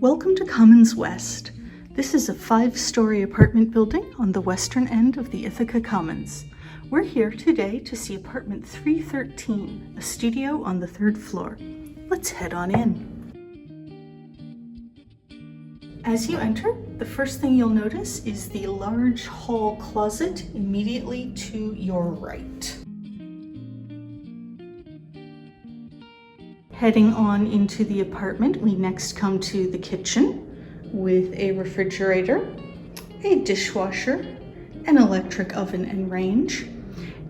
Welcome to Commons West. This is a 5-story apartment building on the western end of the Ithaca Commons. We're here today to see apartment 313, a studio on the 3rd floor. Let's head on in. As you enter, the first thing you'll notice is the large hall closet immediately to your right. Heading on into the apartment, we next come to the kitchen with a refrigerator, a dishwasher, an electric oven and range,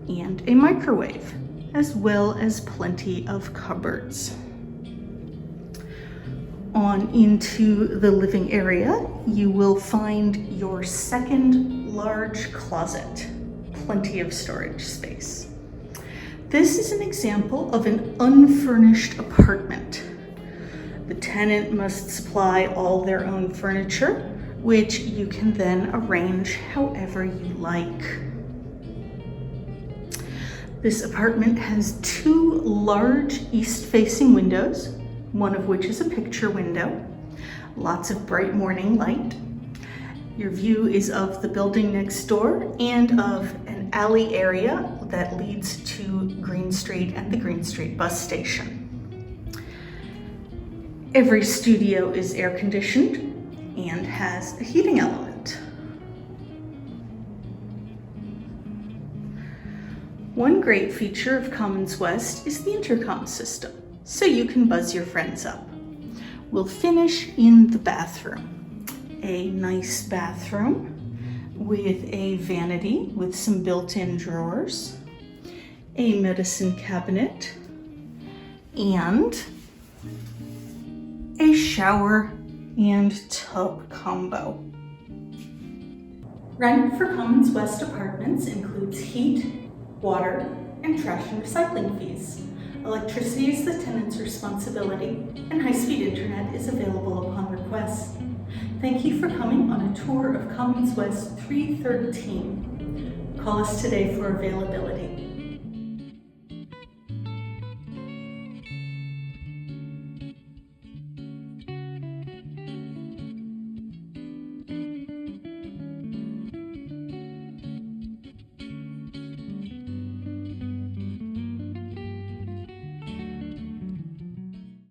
and a microwave, as well as plenty of cupboards. On into the living area, you will find your second large closet, plenty of storage space. This is an example of an unfurnished apartment. The tenant must supply all their own furniture, which you can then arrange however you like. This apartment has 2 large east-facing windows, one of which is a picture window, lots of bright morning light. Your view is of the building next door and of an alley area that leads to Green Street and the Green Street bus station. Every studio is air conditioned and has a heating element. One great feature of Commons West is the intercom system, so you can buzz your friends up. We'll finish in the bathroom. A nice bathroom with a vanity with some built-in drawers, a medicine cabinet, and a shower and tub combo. Rent for Commons West apartments includes heat, water, and trash and recycling fees. Electricity is the tenant's responsibility, and high-speed internet is available upon request. Thank you for coming on a tour of Commons West 313. Call us today for availability.